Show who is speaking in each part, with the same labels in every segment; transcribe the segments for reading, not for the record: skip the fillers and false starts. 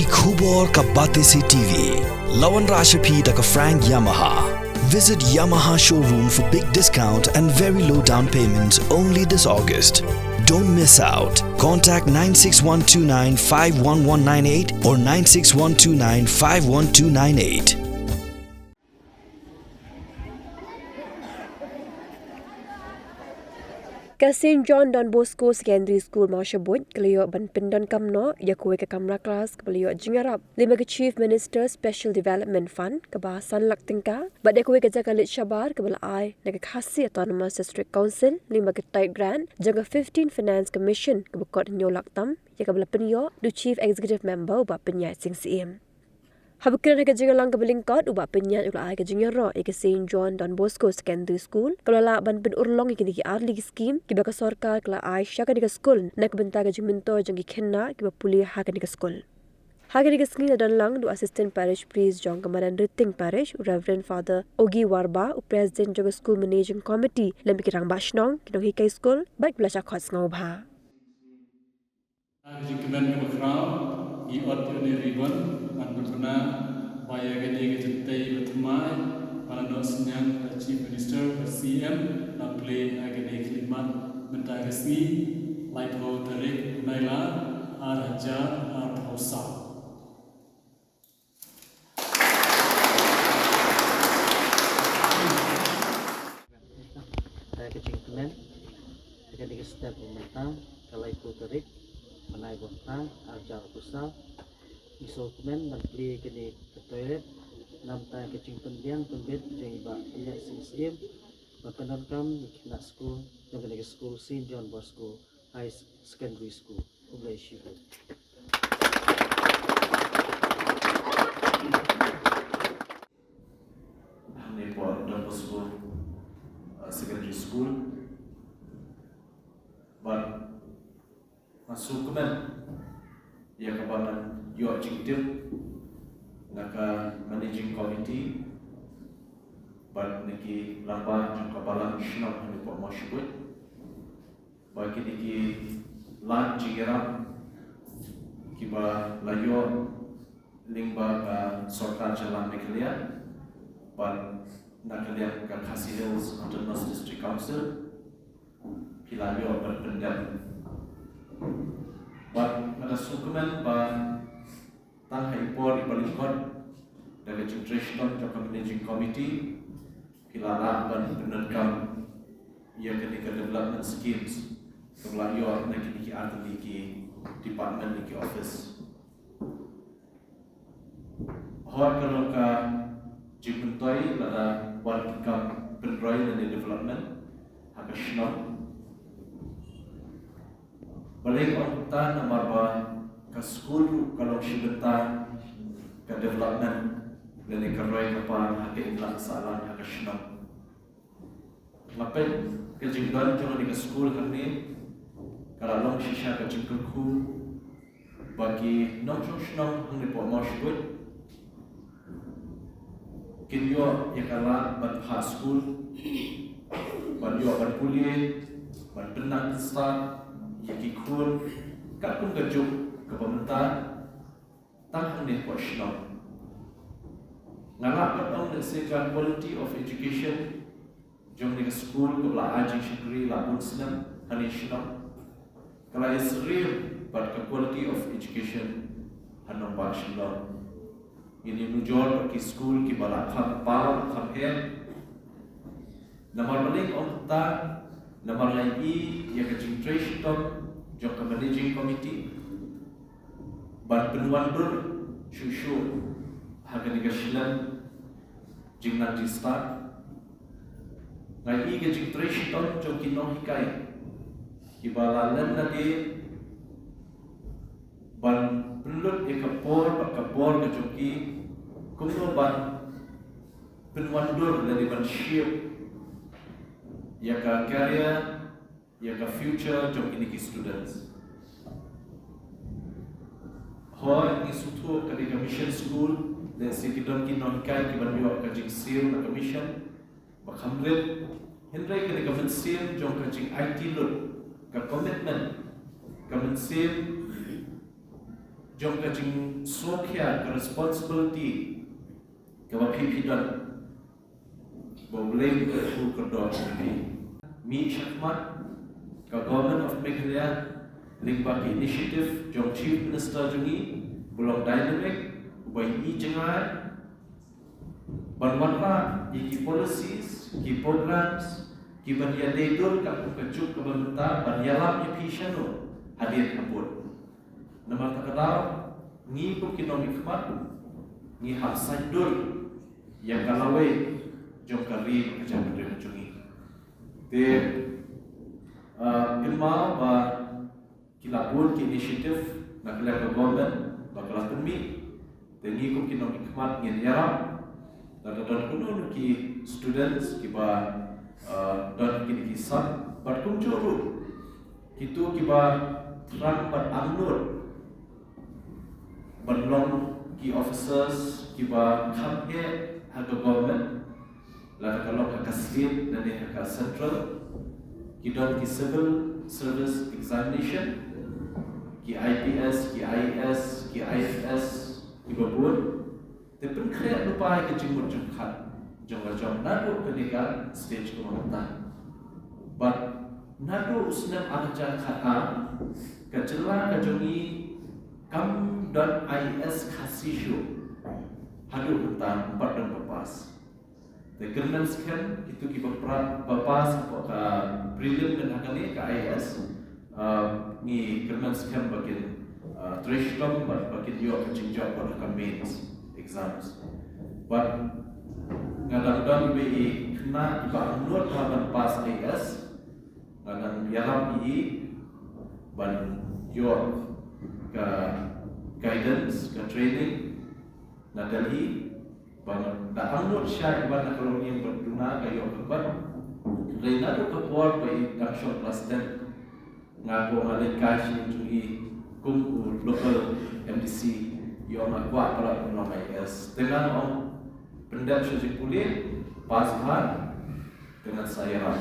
Speaker 1: Ki Khubor Ka Bate Se TV. Lawan Rashapi Taka Frank Yamaha. Visit Yamaha showroom for big discount and very low down payments only this August. Don't miss out. Contact 96129 51198 or 96129 51298.
Speaker 2: Ka St. John Don Bosco Secondary School Marshabut kelayo ban pendon kamno ya kuwe ke kamra kelas kelayo jingarap lima ke Chief Minister Special Development Fund ke bahasan lak tingka bade kuwe ke jakalit syabar ke bala ai na ke khasi Autonomous District Council lima ke tight grant jaga 15 Finance Commission ke bekot nyolak tam ya ke bala penyo du Chief Executive Member ba penyat sing siem. Habukran ke jingalang ke belingkot ubak penyat ula ai ke jingaro ke St. John Don Bosco Secondary School kelala ban pen urlong ke diki arli skim ke baka sarkar kela ai syaka ke school nak bentar ke jiminto jangi khenna ke puli ha ke school. Ha ke skin dan lang du Assistant Parish Priest Jong Kamaran Riting Parish Reverend Father Ogi Warba u President jaga School Managing Committee lembi kirang bashnong kinong hikai school baik belajar khos ngau bha.
Speaker 3: Jingkemen ke makrau i ot ni ribon man berpena baya gede ke jentai bertemai para dosnya Chief Minister CM na play agade khidmat mentai resmi light ho tarik naila araja arthausa
Speaker 4: saya kecingkemen agade ke step mentang kalai ko tarik manai bontang arja arthausa iso kumen man play kini ke toilet nam ta kecing pendiang pembet jeng ba iya sim bakanan kam na school jeng ke school St. John Bosco High Secondary School ublai shibu
Speaker 5: Hane po Don Bosco Secondary School but masuk kumen ia kabanan yo jingtir naka managing committee but niki lamba jang kabalan shnam hani po moshbut bagi niki lan jigeram kiba layo lingba ka sarkar jalan mekhlia but nakalia ka Khasi Hills Autonomous District Council kilayo berpendam but ada sukumen ba tang haipor ibalikot dari generation jaka managing committee kilala ban penerkam ia ketika development schemes kelayo nak ki arti ki department ki office hor kalau ka jibuntoi lada wan kam penroy dan development hakashno balik orang nomor ba ke school kalau syibeta ke development dan ikaroi kapan hake ilak salan hake shnam ngapen ke jingdan jangan di school kami kalau long shisha ke jingkulku bagi nong shnam hang report moshbut kinyo yakala ban high school ban yo ban kuliah ban tenang start yaki kun kat pun kejuk ke pemerintah tak hendak buat shnam ngalak kat orang nak sekan quality of education jom di school ke belah aji syukri labun senam hani shnam kalau is real but ke quality of education hanong ba shnam ini nujol ke school ke belah kham pal kham hem nomor paling orang tak nomor lagi yang concentration jok ke managing committee ban penuan dur shushu haga negasilan jingna di start ngai ke concentration jok kinong hikai ibalalan lagi ban penulut ekapor ke joki kumno ban penuan dur dari ban shape yaka career yaka future jom ini ki students hoi ni sutu ketika mission school dan sikidon ki non kai ki banyo ka jing seal na commission bakhamret hendrai ketika vensil jom ka jing IT lut ka commitment ka vensil jong ka jing sokia ka responsibility ka ba pipidan boleh ke fu kedor mi syakmat ka government of Meghalaya link bagi initiative jong chief minister jungi bulong dynamic ubai i jengai banwatla ki policies ki programs ki bania dedul ka kejuk ke pemerintah banyalam i pishano hadir kabut nama takadar ngi ku kinomi khmat ngi hak sajdul yang kalawai jong kari kerja berdiri jungi te ilma ba kilapun ki initiative na kala government ba kala tumi te ngi ku kinomi khmat ngi yaram dan kuno ki students ki ba dan ki sab bar kum churu kitu ki ba tran bar amnur banlong ki officers ki ba khamye haga government la kalau ka kasrit dan ka central ki don ki civil service examination ki IPS ki IS ki IFS ki babur Tepun kaya lupa ke jumur jumkat jong nado ketika stage kemenangan. But nado usnam aja kata kecela kejongi kam dan IS kasisyo hadu tentang 4 dan papas. Tekernan sekian itu kita papas ke prelim dan hakani ke IS ni kernan sekian bagian threshold bagian yo kecingjak pada mains exams. But kadang-kadang IBI kena iba anut haban pas IS kadang yaram IE ban yo ke guidance ke training na Delhi ban da anut syai ban kalau ni berduna kayo keban reina do kapor bai daksho plus 10 ngago ngale kashi tui kum local MDC yo makwa para nama IS dengan om pendat syajik kuliah pashan dengan saya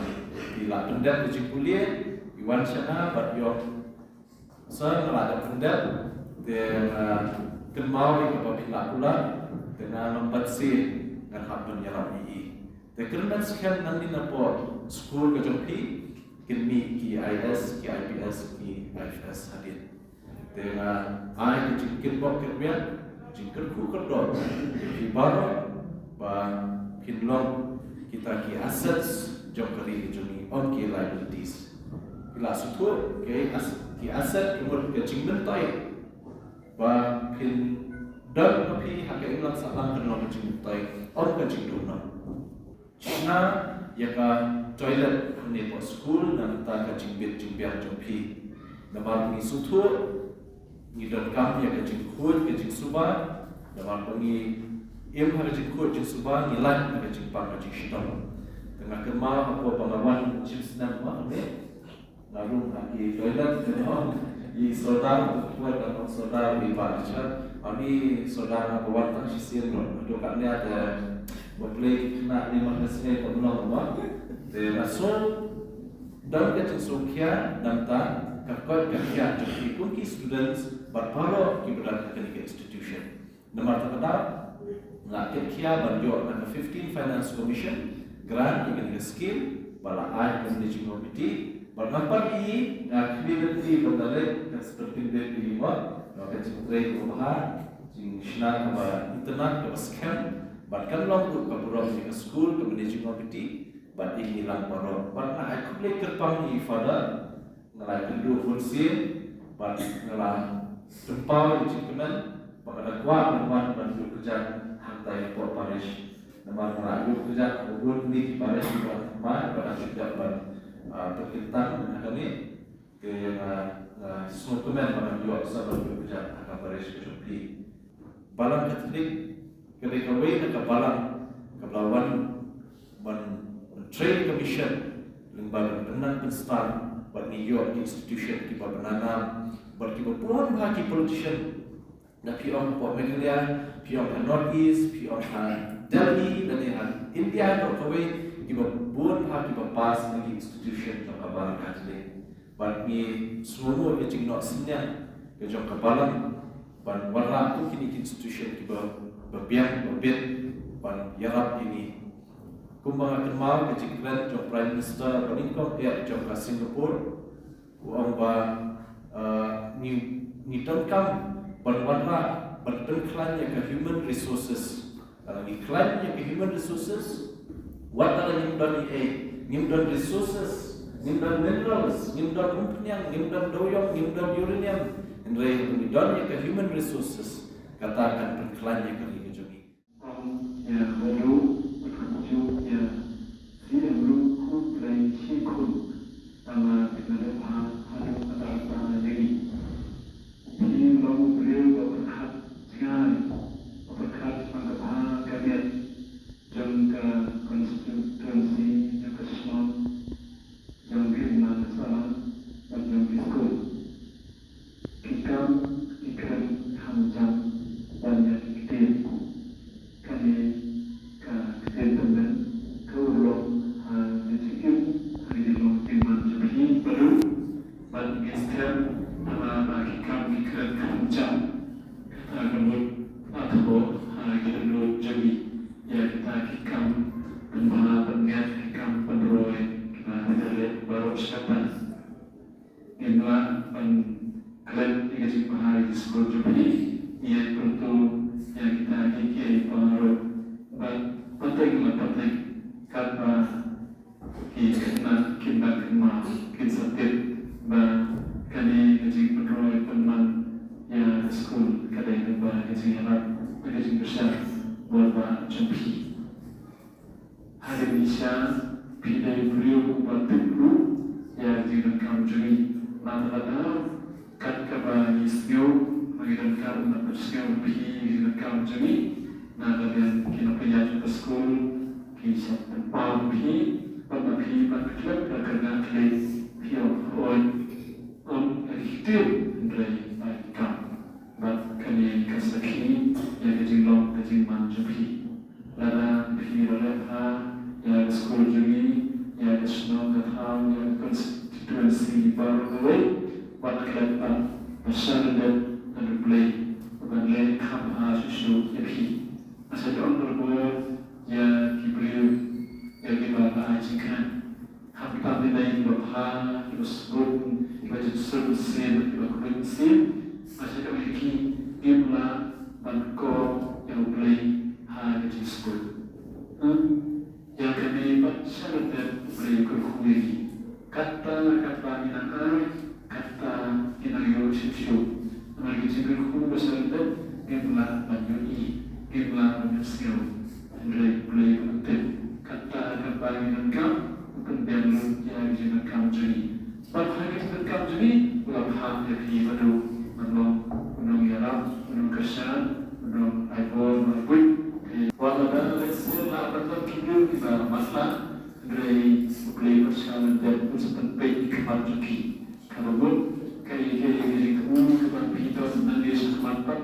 Speaker 5: bila pendat syajik kuliah iwan syana bat yo sen ada pendat dengan kemau ke papila pula dengan membatsi dengan happen yaram ini tekernan sekian nanti napor school ke jompi kimi ki IS ki IPS ki IFS hadir dengan ai ke jingkit bok kerbian jingkit ku kedor di baro ba kinlong kita ki assets jom keri juni on ki liabilities bila sutu ke ki asset kemur ke jingmen tai ba kin dan api hak ilang salam kenong jing tai on ke jingduna China ya ka toilet ni po school dan ta ka jingbit jingbian jompi nama ni sutu ni dan kam ya ke jingkut ke jing suba dalam pengi im ha jing kut jing suba ni lan ke jing pang ke jing shidong tengah kemau apa pengawan jing senam ma ne lalu aki toilet ke no i saudara kuat dan saudara di baca ani saudara bawa tak sisir no do kat ni ada boleh kena 15 ni penolong ma de rasul dan ke jing sukia dan ta kakot kakya jadi kunki students berparo ki berada ke institution nomor terkadang ngakit kia banjo na 15 finance commission grant dengan skill bala ai managing committee bernampar i community berdalek dan seperti di lima maka cerai rumah jing shna ka internet ka scam bahkan long tu ka buram di school ke managing committee bat ini lang paro partna ai kumle kerpang i fada ngalai kedua fungsi bat ngalah tempau di cikunan pada kuat teman bantu kerja hantai por parish nama merayu kerja ubun di parish buat teman pada sudah ban perkintan kami ke semua teman pada jual sabar kerja akan parish kecuali balang katolik ketika wei ke balang kebelawan ban trade commission lembaga penang penstan buat New York institution kita bernama buat kita pun bagi politician na pion po Meghalaya pion ka North East pion ka Delhi dan yang India atau Kuwait kita pun bagi kita pas lagi institution yang abang kali buat ni semua yang cing nak senyap ke jom kapalan ban warna tu kini institution kita berbiak berbit ban yarap ini kumbang kenal kecikran jom Prime Minister Baninkong jom ke Singapore uang ba ni tongkam ban warna ban penklan ke human resources kalau iklan ke human resources what are nimdan resources nimdan minerals, nimdan umpniang, nimdan doyong, nimdan uranium, indrai nimdan ke human resources katakan perkelanya ke region.
Speaker 6: Ya baru berkunjung ya si baru ku play cikun sama kita dapat ada lagi. Ini mau beliau berkat sekali berkat mengapa kabinet jangka konstitusi yang kesemua yang firman salah dan yang diskut ikan hamjam dan yang kecil kami kecil teman keulung kecil hari di luar firman jadi baru dan gestem bagi kami hamjam kemudian atau kita dulu jadi ya kita kikam penat kikam penroy baru sekarang inilah kalian dikasih pahari sebelum jadi ia tentu yang kita kiki baru penting karena kita kena kita kani kasih peroy teman ya sekolah kadang kita kasih harap kasih besar buat jumpi hari Indonesia Pidai beliau bantu ya direkam juri nama kat kabar isyo direkam nama isyo pi direkam juri nama dan kita punya sekolah kisah tentang pi pada pi pada klub kerana pi on hidup dari mereka kami kasih ya kejilong manju pi lada pi lada ya sekolah juri ya national kata ya konstitusi baru pada kelapa masyarakat dan play dan kam susu yapi asal orang berbuat ya kibru ya kita ajikan hampa dinai berha disebut baca solusi berkunci asal kami gimla banko yang play disebut yang kami masyarakat boleh berkuih kata minang kata kinayo susu lagi berkuih masyarakat gemla banyui gemla manusia boleh untuk kata minang kemudian yang jinakam juri bahagi jinakam juri ulama yang baru menong yaram menong kesan menong aibon menong walaupun setelah bertemu kita masalah dari play bersama dan usahakan baik kemajuan kalau kayak itu kepada kita nanti semangat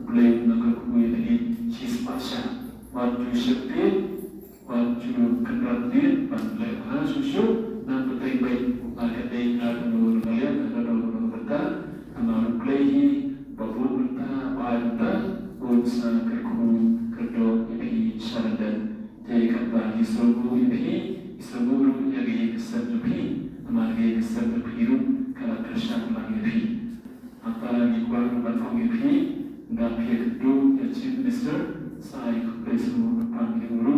Speaker 6: play menangkap kue ini sismasa waktu seperti waktu kendaraan pandai susu dan betul baik ada yang ada berkah kalau play baru kita usaha kerja ini syarat jadi kata Islam yang kisah lebih amalnya kisah lebih kalau kerja lagi apa kuat bantu lebih nggak perlu ya chief minister saya presiden panggil dulu